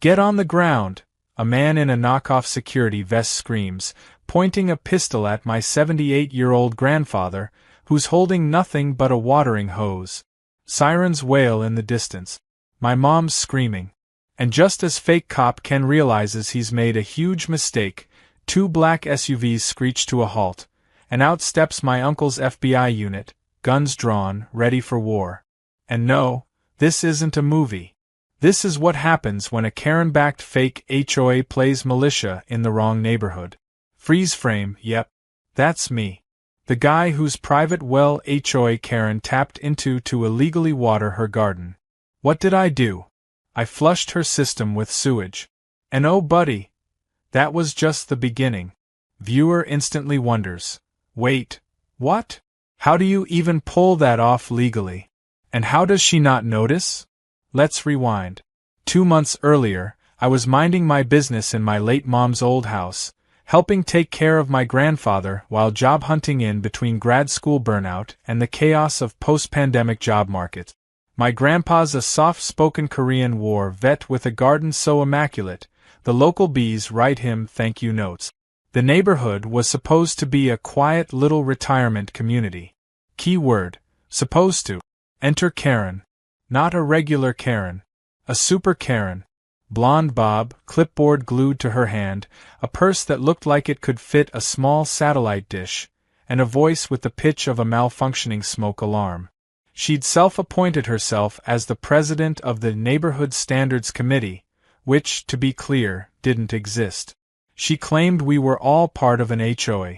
"Get on the ground!" a man in a knockoff security vest screams, pointing a pistol at my 78-year-old grandfather, who's holding nothing but a watering hose. Sirens wail in the distance. My mom's screaming. And just as fake cop Ken realizes he's made a huge mistake, 2 black SUVs screech to a halt, and out steps my uncle's FBI unit, guns drawn, ready for war. And no, this isn't a movie. This is what happens when a Karen-backed fake HOA plays militia in the wrong neighborhood. Freeze frame, yep. That's me. The guy whose private well HOA Karen tapped into to illegally water her garden. What did I do? I flushed her system with sewage. And oh buddy, that was just the beginning. Viewer instantly wonders, wait, what? How do you even pull that off legally? And how does she not notice? Let's rewind. 2 months earlier, I was minding my business in my late mom's old house, helping take care of my grandfather while job hunting in between grad school burnout and the chaos of post-pandemic job market. My grandpa's a soft-spoken Korean War vet with a garden so immaculate, the local bees write him thank you notes. The neighborhood was supposed to be a quiet little retirement community. Keyword, supposed to. Enter Karen. Not a regular Karen. A super Karen. Blonde bob, clipboard glued to her hand, a purse that looked like it could fit a small satellite dish, and a voice with the pitch of a malfunctioning smoke alarm. She'd self-appointed herself as the president of the Neighborhood Standards Committee, which, to be clear, didn't exist. She claimed we were all part of an HOA.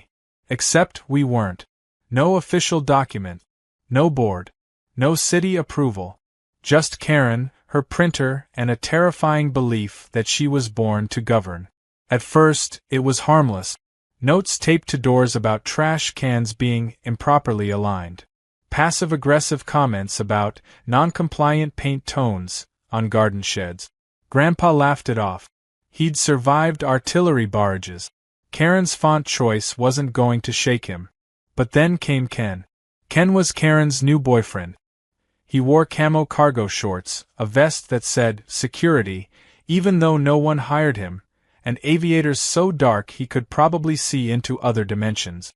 Except we weren't. No official document. No board. No city approval. Just Karen, her printer, and a terrifying belief that she was born to govern. At first, it was harmless. Notes taped to doors about trash cans being improperly aligned. Passive-aggressive comments about non-compliant paint tones on garden sheds. Grandpa laughed it off. He'd survived artillery barrages. Karen's font choice wasn't going to shake him. But then came Ken. Ken was Karen's new boyfriend. He wore camo cargo shorts, a vest that said, security, even though no one hired him, and aviators so dark he could probably see into other dimensions.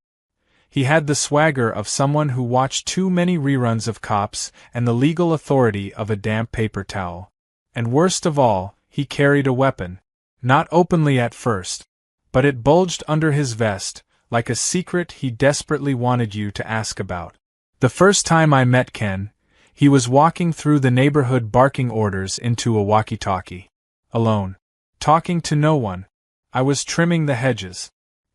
He had the swagger of someone who watched too many reruns of Cops and the legal authority of a damp paper towel. And worst of all, he carried a weapon. Not openly at first, but it bulged under his vest, like a secret he desperately wanted you to ask about. The first time I met Ken, he was walking through the neighborhood barking orders into a walkie-talkie. Alone. Talking to no one. I was trimming the hedges.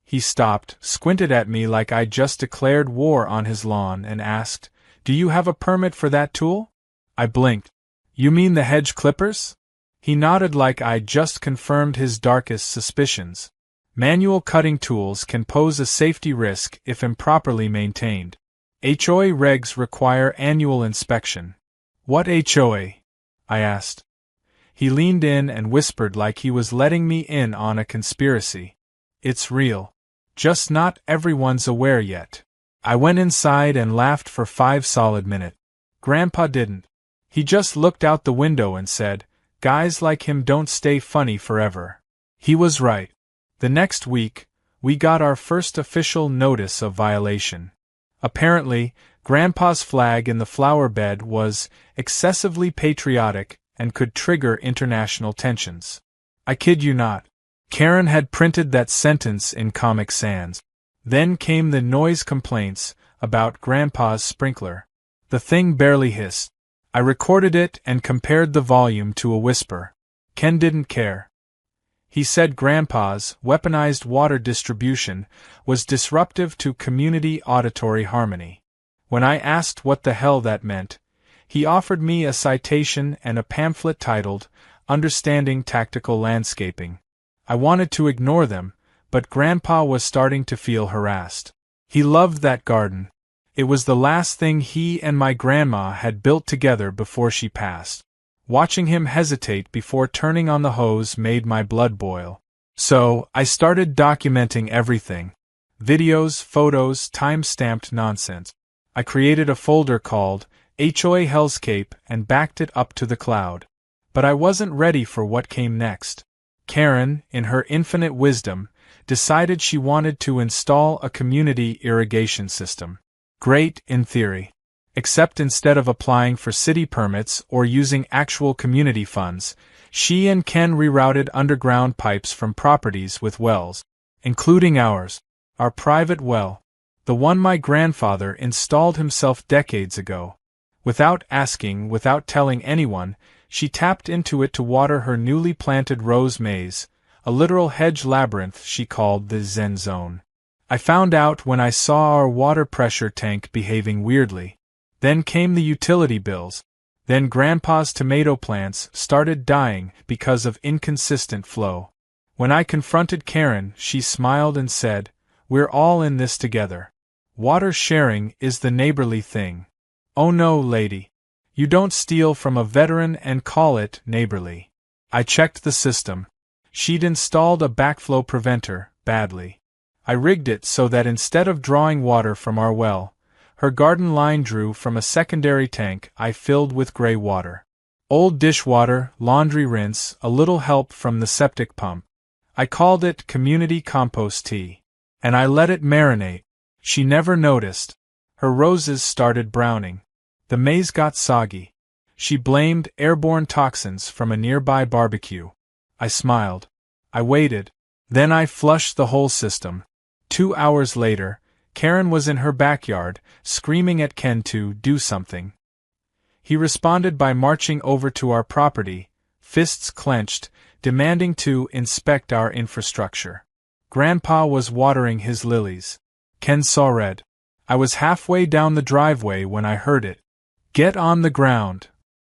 He stopped, squinted at me like I'd just declared war on his lawn, and asked, "Do you have a permit for that tool?" I blinked. "You mean the hedge clippers?" He nodded like I'd just confirmed his darkest suspicions. Manual cutting tools can pose a safety risk if improperly maintained. HOA regs require annual inspection. "What HOA?" I asked. He leaned in and whispered like he was letting me in on a conspiracy. "It's real. Just not everyone's aware yet." I went inside and laughed for 5 solid minutes. Grandpa didn't. He just looked out the window and said, "Guys like him don't stay funny forever." He was right. The next week, we got our first official notice of violation. Apparently, Grandpa's flag in the flower bed was excessively patriotic and could trigger international tensions. I kid you not. Karen had printed that sentence in Comic Sans. Then came the noise complaints about Grandpa's sprinkler. The thing barely hissed. I recorded it and compared the volume to a whisper. Ken didn't care. He said Grandpa's weaponized water distribution was disruptive to community auditory harmony. When I asked what the hell that meant, he offered me a citation and a pamphlet titled, Understanding Tactical Landscaping. I wanted to ignore them, but Grandpa was starting to feel harassed. He loved that garden. It was the last thing he and my grandma had built together before she passed. Watching him hesitate before turning on the hose made my blood boil. So, I started documenting everything. Videos, photos, time-stamped nonsense. I created a folder called HOA Hellscape and backed it up to the cloud. But I wasn't ready for what came next. Karen, in her infinite wisdom, decided she wanted to install a community irrigation system. Great, in theory. Except instead of applying for city permits or using actual community funds, she and Ken rerouted underground pipes from properties with wells, including ours, our private well, the one my grandfather installed himself decades ago. Without asking, without telling anyone, she tapped into it to water her newly planted rose maze, a literal hedge labyrinth she called the Zen Zone. I found out when I saw our water pressure tank behaving weirdly. Then came the utility bills. Then Grandpa's tomato plants started dying because of inconsistent flow. When I confronted Karen, she smiled and said, "We're all in this together. Water sharing is the neighborly thing." Oh no, lady. You don't steal from a veteran and call it neighborly. I checked the system. She'd installed a backflow preventer, badly. I rigged it so that instead of drawing water from our well, her garden line drew from a secondary tank I filled with gray water. Old dishwater, laundry rinse, a little help from the septic pump. I called it community compost tea. And I let it marinate. She never noticed. Her roses started browning. The maize got soggy. She blamed airborne toxins from a nearby barbecue. I smiled. I waited. Then I flushed the whole system. 2 hours later, Karen was in her backyard, screaming at Ken to do something. He responded by marching over to our property, fists clenched, demanding to inspect our infrastructure. Grandpa was watering his lilies. Ken saw red. I was halfway down the driveway when I heard it. "Get on the ground."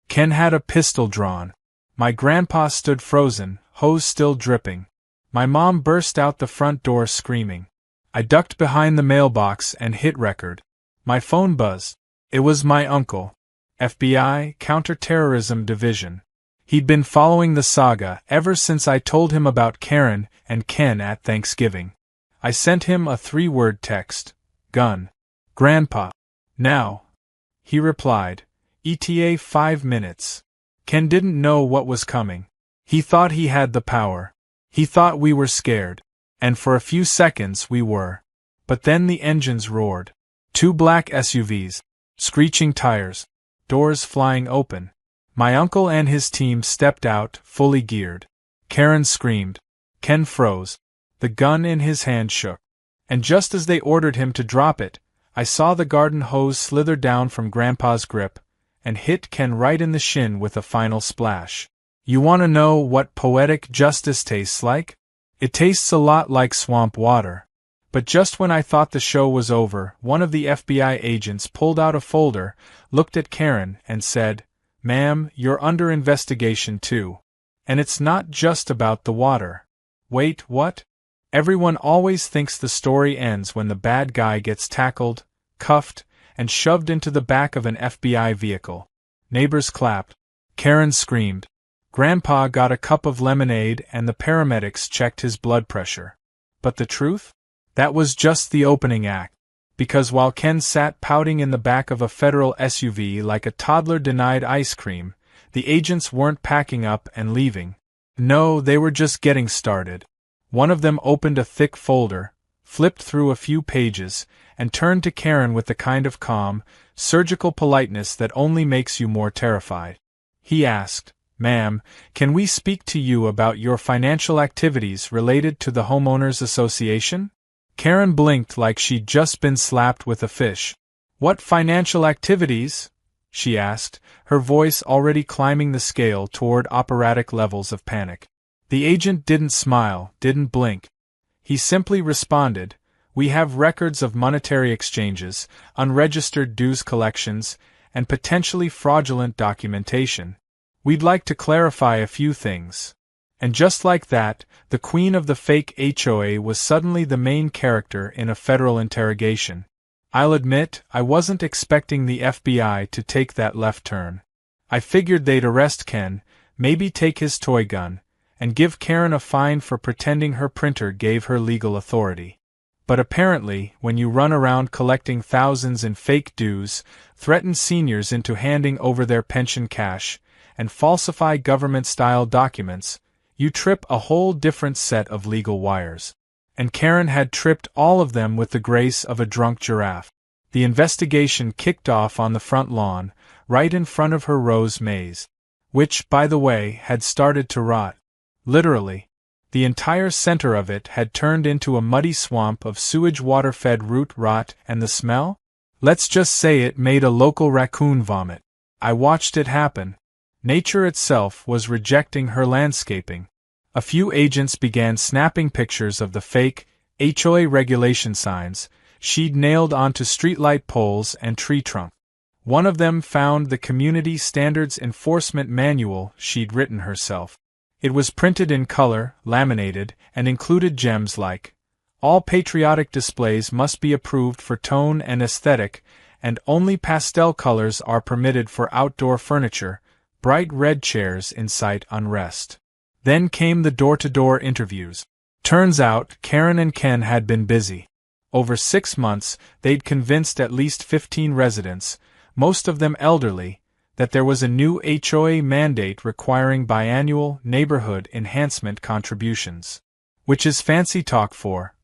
Ken had a pistol drawn. My grandpa stood frozen, hose still dripping. My mom burst out the front door screaming. I ducked behind the mailbox and hit record. My phone buzzed. It was my uncle. FBI, Counterterrorism Division. He'd been following the saga ever since I told him about Karen and Ken at Thanksgiving. I sent him a 3-word text. Gun. Grandpa. Now. He replied. ETA 5 minutes. Ken didn't know what was coming. He thought he had the power. He thought we were scared. And for a few seconds we were. But then the engines roared. 2 black SUVs. Screeching tires. Doors flying open. My uncle and his team stepped out, fully geared. Karen screamed. Ken froze. The gun in his hand shook. And just as they ordered him to drop it, I saw the garden hose slither down from Grandpa's grip, and hit Ken right in the shin with a final splash. You want to know what poetic justice tastes like? It tastes a lot like swamp water. But just when I thought the show was over, one of the FBI agents pulled out a folder, looked at Karen, and said, "Ma'am, you're under investigation too. And it's not just about the water." Wait, what? Everyone always thinks the story ends when the bad guy gets tackled, cuffed, and shoved into the back of an FBI vehicle. Neighbors clapped. Karen screamed. Grandpa got a cup of lemonade and the paramedics checked his blood pressure. But the truth? That was just the opening act. Because while Ken sat pouting in the back of a federal SUV like a toddler denied ice cream, the agents weren't packing up and leaving. No, they were just getting started. One of them opened a thick folder, flipped through a few pages, and turned to Karen with the kind of calm, surgical politeness that only makes you more terrified. He asked, "Ma'am, can we speak to you about your financial activities related to the Homeowners Association?" Karen blinked like she'd just been slapped with a fish. "What financial activities?" she asked, her voice already climbing the scale toward operatic levels of panic. The agent didn't smile, didn't blink. He simply responded, "We have records of monetary exchanges, unregistered dues collections, and potentially fraudulent documentation. We'd like to clarify a few things." And just like that, the queen of the fake HOA was suddenly the main character in a federal interrogation. I'll admit, I wasn't expecting the FBI to take that left turn. I figured they'd arrest Ken, maybe take his toy gun, and give Karen a fine for pretending her printer gave her legal authority. But apparently, when you run around collecting thousands in fake dues, threaten seniors into handing over their pension cash, and falsify government-style documents, you trip a whole different set of legal wires. And Karen had tripped all of them with the grace of a drunk giraffe. The investigation kicked off on the front lawn, right in front of her rose maze. Which, by the way, had started to rot. Literally. The entire center of it had turned into a muddy swamp of sewage water-fed root rot, and the smell? Let's just say it made a local raccoon vomit. I watched it happen. Nature itself was rejecting her landscaping. A few agents began snapping pictures of the fake HOA regulation signs she'd nailed onto streetlight poles and tree trunks. One of them found the Community Standards Enforcement Manual she'd written herself. It was printed in color, laminated, and included gems like, "All patriotic displays must be approved for tone and aesthetic, and only pastel colors are permitted for outdoor furniture, bright red chairs incite unrest." Then came the door-to-door interviews. Turns out, Karen and Ken had been busy. Over 6 months, they'd convinced at least 15 residents, most of them elderly, that there was a new HOA mandate requiring biannual neighborhood enhancement contributions. Which is fancy talk for,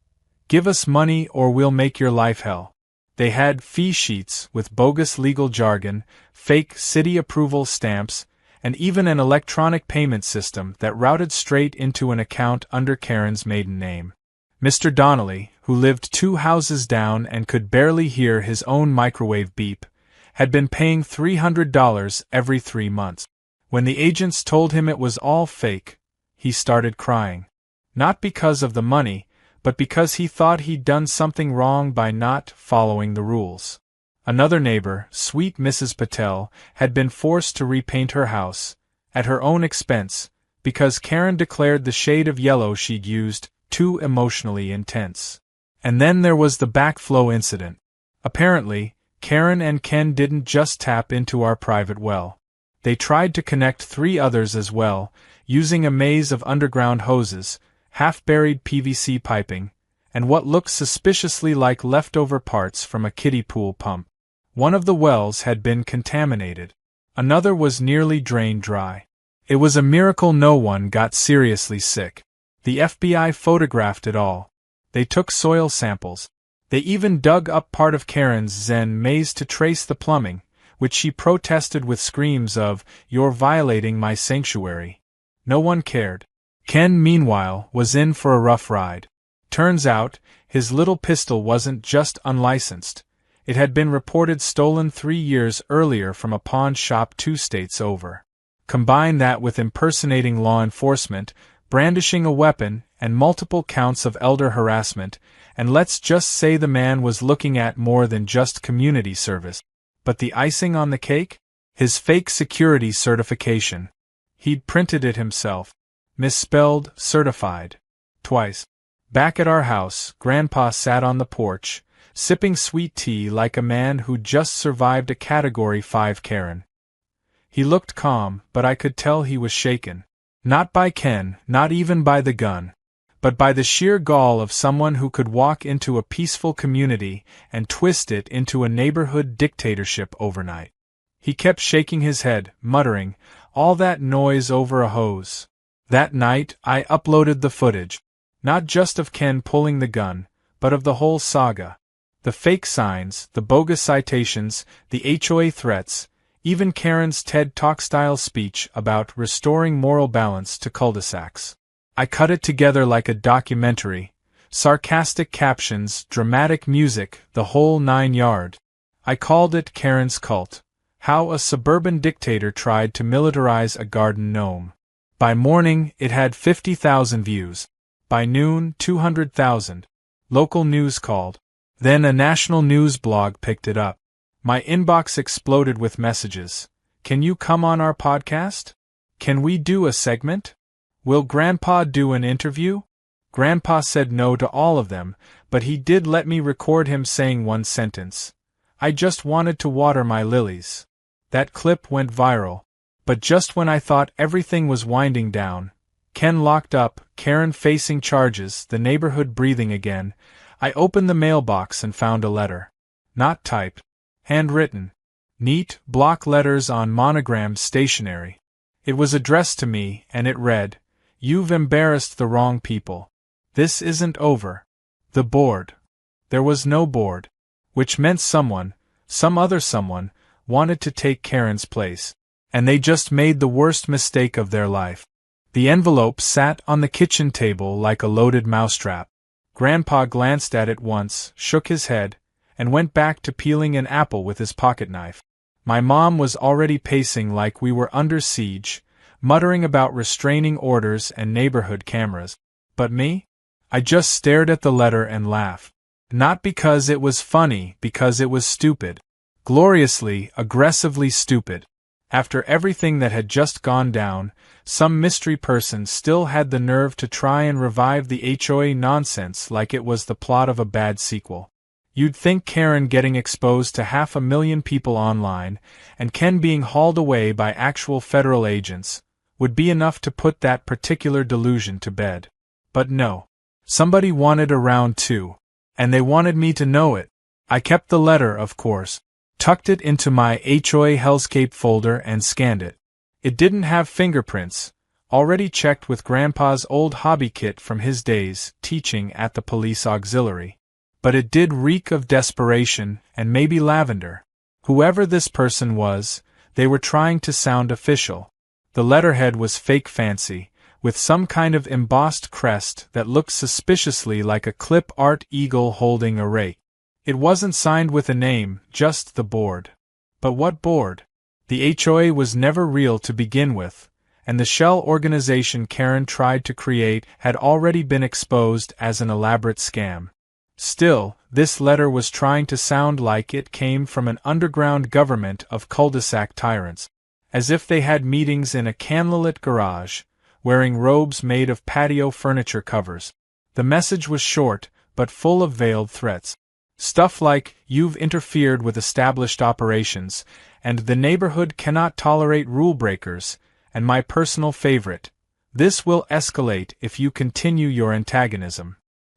"Give us money or we'll make your life hell." They had fee sheets with bogus legal jargon, fake city approval stamps, and even an electronic payment system that routed straight into an account under Karen's maiden name. Mr. Donnelly, who lived 2 houses down and could barely hear his own microwave beep, had been paying $300 every 3 months. When the agents told him it was all fake, he started crying. Not because of the money, but because he thought he'd done something wrong by not following the rules. Another neighbor, sweet Mrs. Patel, had been forced to repaint her house, at her own expense, because Karen declared the shade of yellow she'd used too emotionally intense. And then there was the backflow incident. Apparently, Karen and Ken didn't just tap into our private well. They tried to connect 3 others as well, using a maze of underground hoses, half-buried PVC piping, and what looked suspiciously like leftover parts from a kiddie pool pump. One of the wells had been contaminated. Another was nearly drained dry. It was a miracle no one got seriously sick. The FBI photographed it all. They took soil samples. They even dug up part of Karen's Zen maze to trace the plumbing, which she protested with screams of, "You're violating my sanctuary." No one cared. Ken, meanwhile, was in for a rough ride. Turns out, his little pistol wasn't just unlicensed. It had been reported stolen 3 years earlier from a pawn shop 2 states over. Combine that with impersonating law enforcement, brandishing a weapon, and multiple counts of elder harassment, and let's just say the man was looking at more than just community service. But the icing on the cake? His fake security certification. He'd printed it himself. Misspelled certified. Twice. Back at our house, Grandpa sat on the porch, sipping sweet tea like a man who'd just survived a Category 5 Karen. He looked calm, but I could tell he was shaken. Not by Ken, not even by the gun, but by the sheer gall of someone who could walk into a peaceful community and twist it into a neighborhood dictatorship overnight. He kept shaking his head, muttering, "All that noise over a hose." That night, I uploaded the footage. Not just of Ken pulling the gun, but of the whole saga. The fake signs, the bogus citations, the HOA threats, even Karen's TED Talk-style speech about restoring moral balance to cul-de-sacs. I cut it together like a documentary, sarcastic captions, dramatic music, the whole 9 yards. I called it Karen's Cult: How a Suburban Dictator Tried to Militarize a Garden Gnome. By morning, it had 50,000 views. By noon, 200,000. Local news called. Then a national news blog picked it up. My inbox exploded with messages. "Can you come on our podcast? Can we do a segment? Will Grandpa do an interview?" Grandpa said no to all of them, but he did let me record him saying one sentence. "I just wanted to water my lilies." That clip went viral. But just when I thought everything was winding down, Ken locked up, Karen facing charges, the neighborhood breathing again, I opened the mailbox and found a letter. Not typed. Handwritten. Neat, block letters on monogrammed stationery. It was addressed to me, and it read, "You've embarrassed the wrong people. This isn't over." The board. There was no board. Which meant someone, some other someone, wanted to take Karen's place. And they just made the worst mistake of their life. The envelope sat on the kitchen table like a loaded mousetrap. Grandpa glanced at it once, shook his head, and went back to peeling an apple with his pocketknife. My mom was already pacing like we were under siege, muttering about restraining orders and neighborhood cameras. But me? I just stared at the letter and laughed. Not because it was funny, because it was stupid. Gloriously, aggressively stupid. After everything that had just gone down, some mystery person still had the nerve to try and revive the HOA nonsense like it was the plot of a bad sequel. You'd think Karen getting exposed to 500,000 people online, and Ken being hauled away by actual federal agents, would be enough to put that particular delusion to bed. But no. Somebody wanted around too. And they wanted me to know it. I kept the letter, of course, tucked it into my HOA Hellscape folder and scanned it. It didn't have fingerprints, already checked with Grandpa's old hobby kit from his days teaching at the police auxiliary. But it did reek of desperation and maybe lavender. Whoever this person was, they were trying to sound official. The letterhead was fake fancy, with some kind of embossed crest that looked suspiciously like a clip art eagle holding a rake. It wasn't signed with a name, just the board. But what board? The HOA was never real to begin with, and the shell organization Karen tried to create had already been exposed as an elaborate scam. Still, this letter was trying to sound like it came from an underground government of cul-de-sac tyrants, as if they had meetings in a candlelit garage, wearing robes made of patio furniture covers. The message was short, but full of veiled threats. Stuff like, "You've interfered with established operations, and the neighborhood cannot tolerate rule breakers," and my personal favorite, "This will escalate if you continue your antagonism."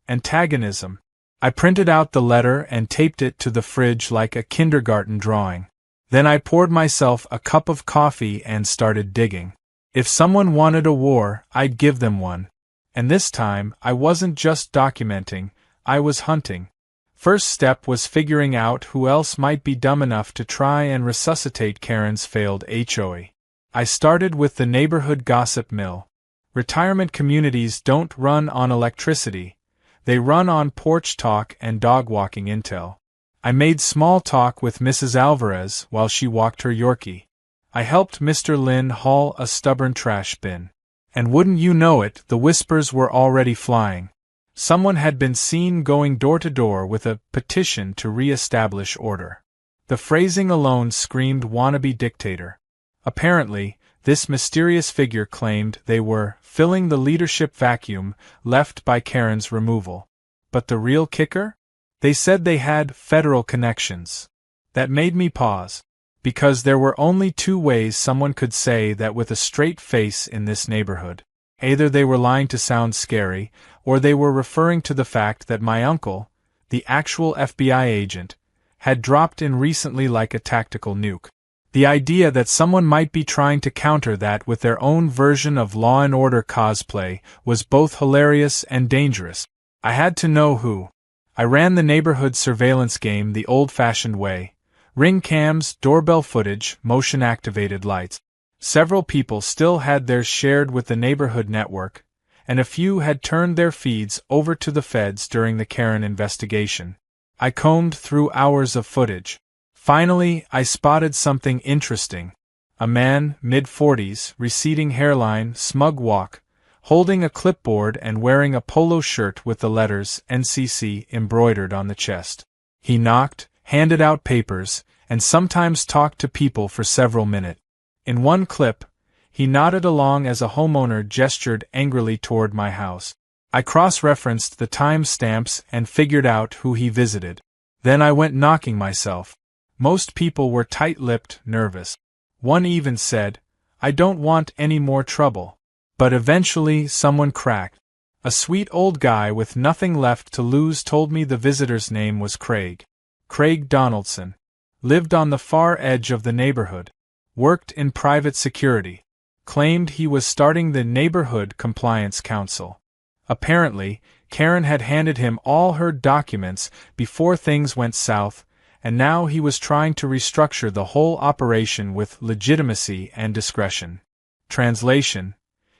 Antagonism. I printed out the letter and taped it to the fridge like a kindergarten drawing. Then I poured myself a cup of coffee and started digging. If someone wanted a war, I'd give them one. And this time, I wasn't just documenting, I was hunting. First step was figuring out who else might be dumb enough to try and resuscitate Karen's failed HOA. I started with the neighborhood gossip mill. Retirement communities don't run on electricity. They run on porch talk and dog-walking intel. I made small talk with Mrs. Alvarez while she walked her Yorkie. I helped Mr. Lin haul a stubborn trash bin. And wouldn't you know it, the whispers were already flying. Someone had been seen going door to door with a petition to re-establish order. The phrasing alone screamed wannabe dictator. Apparently, this mysterious figure claimed they were filling the leadership vacuum left by Karen's removal. But the real kicker? They said they had federal connections. That made me pause. Because there were only two ways someone could say that with a straight face in this neighborhood. Either they were lying to sound scary, or they were referring to the fact that my uncle, the actual FBI agent, had dropped in recently like a tactical nuke. The idea that someone might be trying to counter that with their own version of Law and Order cosplay was both hilarious and dangerous. I had to know who. I ran the neighborhood surveillance game the old-fashioned way. Ring cams, doorbell footage, motion-activated lights. Several people still had theirs shared with the neighborhood network, and a few had turned their feeds over to the feds during the Karen investigation. I combed through hours of footage. Finally, I spotted something interesting. A man, mid-40s, receding hairline, smug walk, holding a clipboard and wearing a polo shirt with the letters NCC embroidered on the chest. He knocked, handed out papers, and sometimes talked to people for several minutes. In one clip, he nodded along as a homeowner gestured angrily toward my house. I cross-referenced the time stamps and figured out who he visited. Then I went knocking myself. Most people were tight-lipped, nervous. One even said, "I don't want any more trouble." But eventually someone cracked. A sweet old guy with nothing left to lose told me the visitor's name was Craig. Craig Donaldson. Lived on the far edge of the neighborhood. Worked in private security. claimed he was starting the Neighborhood Compliance Council. Apparently, Karen had handed him all her documents before things went south, and now he was trying to restructure the whole operation with legitimacy and discretion. Translation: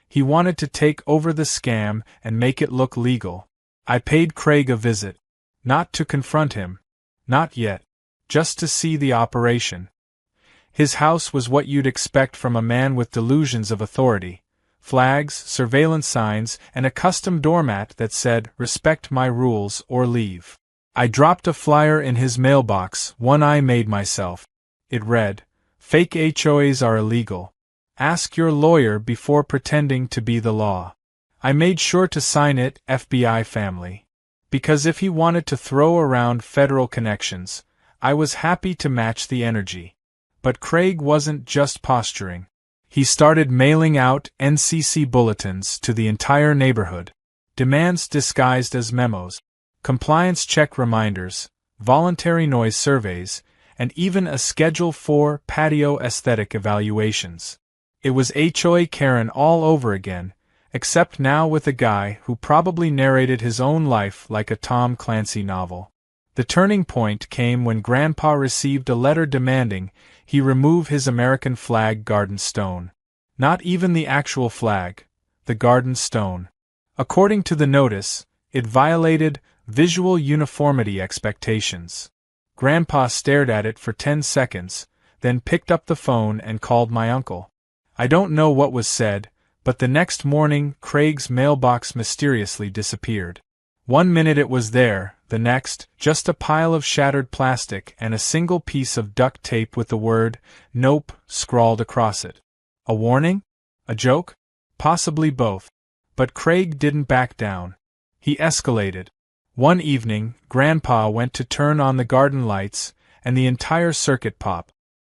he wanted to take over the scam and make it look legal. I paid Craig a visit. Not to confront him. Not yet. Just to see the operation. His house was what you'd expect from a man with delusions of authority. Flags, surveillance signs, and a custom doormat that said, "Respect my rules or leave." I dropped a flyer in his mailbox, one I made myself. It read, "Fake HOAs are illegal. Ask your lawyer before pretending to be the law." I made sure to sign it, FBI family. Because if he wanted to throw around federal connections, I was happy to match the energy. But Craig wasn't just posturing. He started mailing out NCC bulletins to the entire neighborhood. Demands disguised as memos. Compliance check reminders, voluntary noise surveys, and even a Schedule 4 patio aesthetic evaluations. It was HOA Karen all over again, except now with a guy who probably narrated his own life like a Tom Clancy novel. The turning point came when Grandpa received a letter demanding he remove his American flag garden stone. Not even the actual flag, the garden stone. According to the notice, it violated visual uniformity expectations. Grandpa stared at it for 10 seconds, then picked up the phone and called my uncle. I don't know what was said, but the next morning Craig's mailbox mysteriously disappeared. One minute it was there, the next, just a pile of shattered plastic and a single piece of duct tape with the word, "Nope," scrawled across it. A warning? A joke? Possibly both. But Craig didn't back down. He escalated. One evening, Grandpa went to turn on the garden lights, and the entire circuit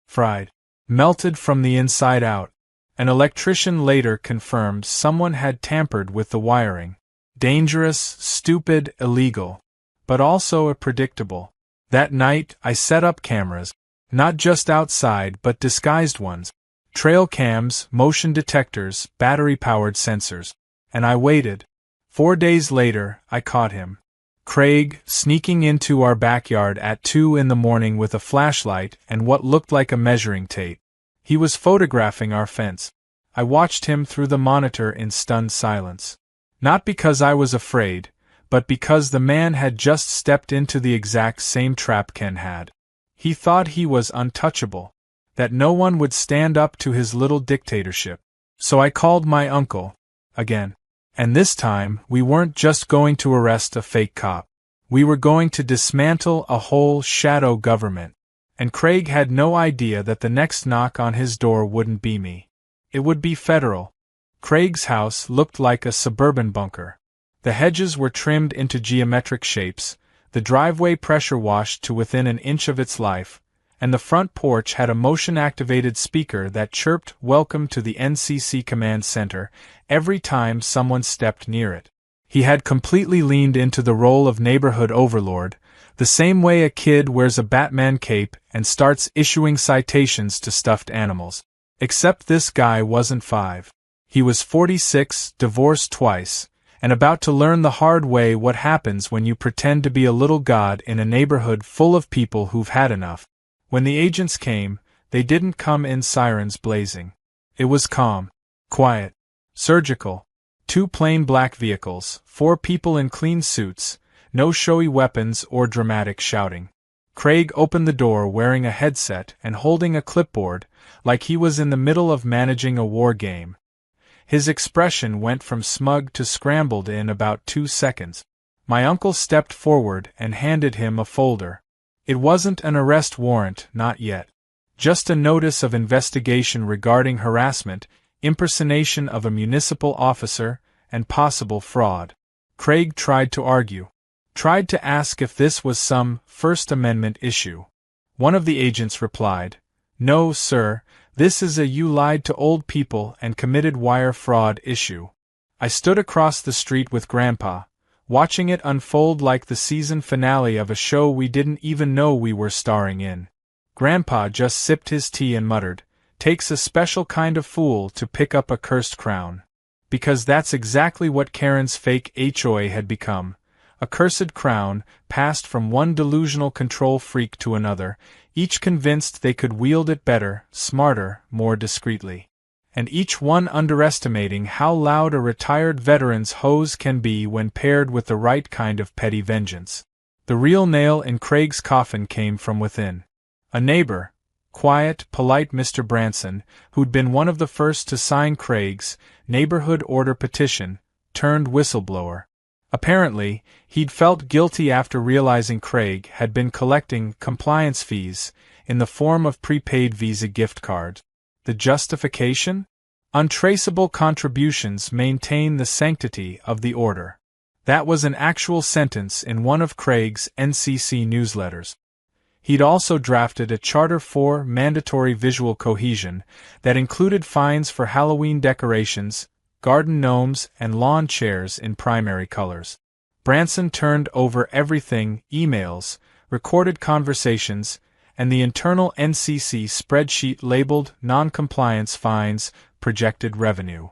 fried, melted from the inside out. An electrician later confirmed someone had tampered with the wiring. Dangerous, stupid, illegal. But also predictable. That night, I set up cameras. Not just outside but disguised ones. Trail cams, motion detectors, battery-powered sensors. And I waited. 4 days later, I caught him. Craig, sneaking into our backyard at 2 in the morning with a flashlight and what looked like a measuring tape. He was photographing our fence. I watched him through the monitor in stunned silence. Not because I was afraid, but because the man had just stepped into the exact same trap Ken had. He thought he was untouchable, that no one would stand up to his little dictatorship. So I called my uncle, again. And this time, we weren't just going to arrest a fake cop. We were going to dismantle a whole shadow government. And Craig had no idea that the next knock on his door wouldn't be me. It would be federal. Craig's house looked like a suburban bunker. The hedges were trimmed into geometric shapes, the driveway pressure washed to within an inch of its life, and the front porch had a motion-activated speaker that chirped "Welcome to the NCC Command Center" every time someone stepped near it. He had completely leaned into the role of neighborhood overlord, the same way a kid wears a Batman cape and starts issuing citations to stuffed animals. Except this guy wasn't 5. He was 46, divorced twice, and about to learn the hard way what happens when you pretend to be a little god in a neighborhood full of people who've had enough. When the agents came, they didn't come in sirens blazing. It was calm, quiet, surgical. 2 plain black vehicles, 4 people in clean suits, no showy weapons or dramatic shouting. Craig opened the door wearing a headset and holding a clipboard, like he was in the middle of managing a war game. His expression went from smug to scrambled in about 2 seconds. My uncle stepped forward and handed him a folder. It wasn't an arrest warrant, not yet. Just a notice of investigation regarding harassment, impersonation of a municipal officer, and possible fraud. Craig tried to argue. Tried to ask if this was some First Amendment issue. One of the agents replied, "No, sir, this is a you lied to old people and committed wire fraud issue." I stood across the street with Grandpa, watching it unfold like the season finale of a show we didn't even know we were starring in. Grandpa just sipped his tea and muttered, takes a special kind of fool to pick up a cursed crown. Because that's exactly what Karen's fake HOA had become. A cursed crown, passed from one delusional control freak to another, each convinced they could wield it better, smarter, more discreetly. And each one underestimating how loud a retired veteran's hose can be when paired with the right kind of petty vengeance. The real nail in Craig's coffin came from within. A neighbor, quiet, polite Mr. Branson, who'd been one of the first to sign Craig's neighborhood order petition, turned whistleblower. Apparently, he'd felt guilty after realizing Craig had been collecting compliance fees in the form of prepaid Visa gift cards. The justification? Untraceable contributions maintain the sanctity of the order. That was an actual sentence in one of Craig's NCC newsletters. He'd also drafted a charter for mandatory visual cohesion that included fines for Halloween decorations, garden gnomes, and lawn chairs in primary colors. Branson turned over everything: emails, recorded conversations, and the internal NCC spreadsheet labeled non-compliance fines, projected revenue.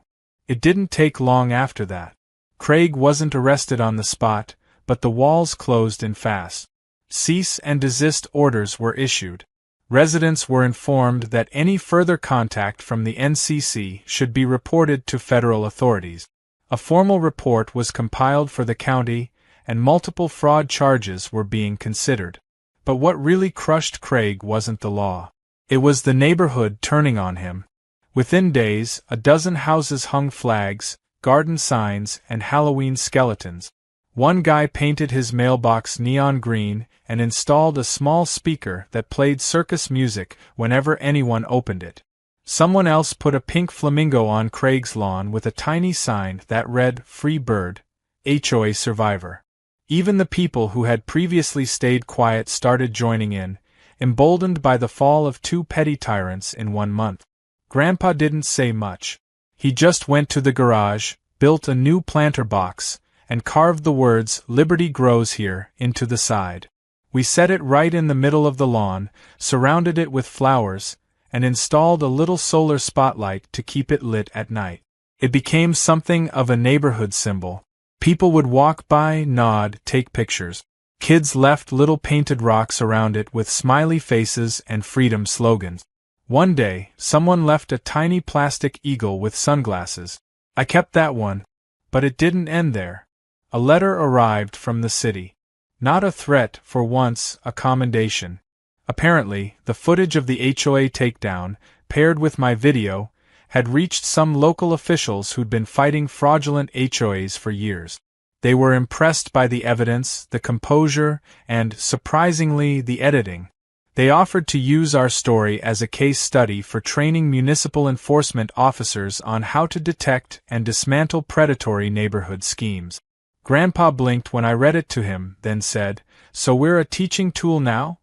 It didn't take long after that. Craig wasn't arrested on the spot, but the walls closed in fast. Cease and desist orders were issued. Residents were informed that any further contact from the NCC should be reported to federal authorities. A formal report was compiled for the county, and multiple fraud charges were being considered. But what really crushed Craig wasn't the law. It was the neighborhood turning on him. Within days, a dozen houses hung flags, garden signs, and Halloween skeletons. One guy painted his mailbox neon green and installed a small speaker that played circus music whenever anyone opened it. Someone else put a pink flamingo on Craig's lawn with a tiny sign that read, "Free Bird, HOA Survivor." Even the people who had previously stayed quiet started joining in, emboldened by the fall of two petty tyrants in 1 month. Grandpa didn't say much. He just went to the garage, built a new planter box, and carved the words "Liberty Grows Here" into the side. We set it right in the middle of the lawn, surrounded it with flowers, and installed a little solar spotlight to keep it lit at night. It became something of a neighborhood symbol. People would walk by, nod, take pictures. Kids left little painted rocks around it with smiley faces and freedom slogans. One day, someone left a tiny plastic eagle with sunglasses. I kept that one. But it didn't end there. A letter arrived from the city. Not a threat, for once, a commendation. Apparently, the footage of the HOA takedown, paired with my video, had reached some local officials who'd been fighting fraudulent HOAs for years. They were impressed by the evidence, the composure, and, surprisingly, the editing. They offered to use our story as a case study for training municipal enforcement officers on how to detect and dismantle predatory neighborhood schemes. Grandpa blinked when I read it to him, then said, "So we're a teaching tool now?"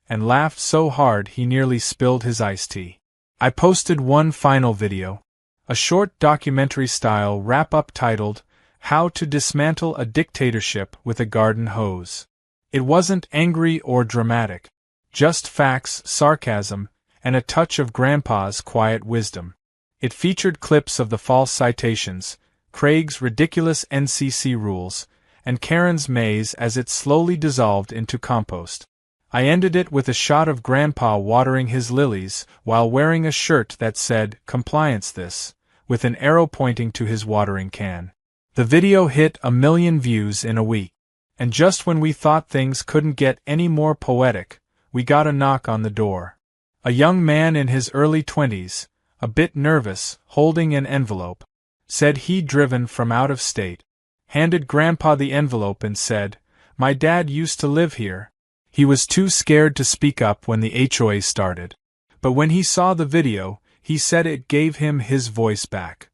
and laughed so hard he nearly spilled his iced tea. I posted one final video, a short documentary-style wrap-up titled, "How to Dismantle a Dictatorship with a Garden Hose." It wasn't angry or dramatic. Just facts, sarcasm, and a touch of Grandpa's quiet wisdom. It featured clips of the false citations, Craig's ridiculous NCC rules, and Karen's maze as it slowly dissolved into compost. I ended it with a shot of Grandpa watering his lilies while wearing a shirt that said, "Compliance this," with an arrow pointing to his watering can. The video hit 1 million views in a week. And just when we thought things couldn't get any more poetic, we got a knock on the door. A young man in his early 20s, a bit nervous, holding an envelope, said he'd driven from out of state, handed Grandpa the envelope and said, "My dad used to live here." He was too scared to speak up when the HOA started. But when he saw the video, he said it gave him his voice back.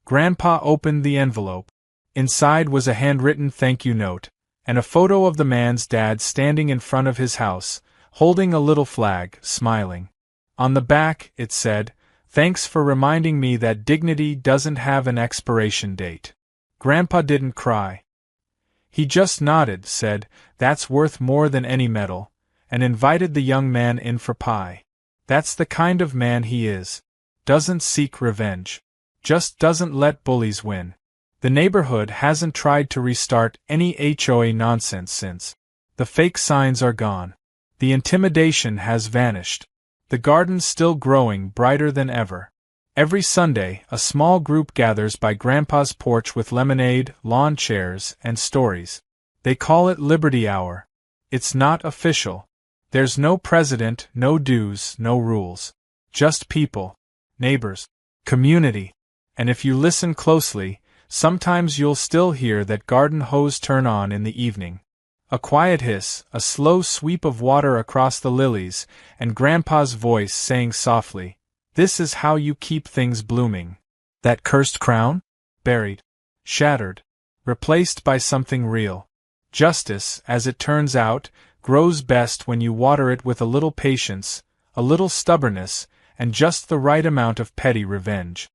Grandpa opened the envelope. Inside was a handwritten thank you note, and a photo of the man's dad standing in front of his house, holding a little flag, smiling. On the back, it said, "Thanks for reminding me that dignity doesn't have an expiration date." Grandpa didn't cry. He just nodded, said, "That's worth more than any medal," and invited the young man in for pie. That's the kind of man he is. doesn't seek revenge. Just doesn't let bullies win. The neighborhood hasn't tried to restart any HOA nonsense since. The fake signs are gone. The intimidation has vanished. The garden's still growing brighter than ever. Every Sunday, a small group gathers by Grandpa's porch with lemonade, lawn chairs, and stories. They call it Liberty Hour. It's not official. There's no president, no dues, no rules. Just people, neighbors, community. And if you listen closely, sometimes you'll still hear that garden hose turn on in the evening. A quiet hiss, a slow sweep of water across the lilies, and Grandpa's voice saying softly, "This is how you keep things blooming." That cursed crown? Buried. Shattered. Replaced by something real. Justice, as it turns out, grows best when you water it with a little patience, a little stubbornness, and just the right amount of petty revenge.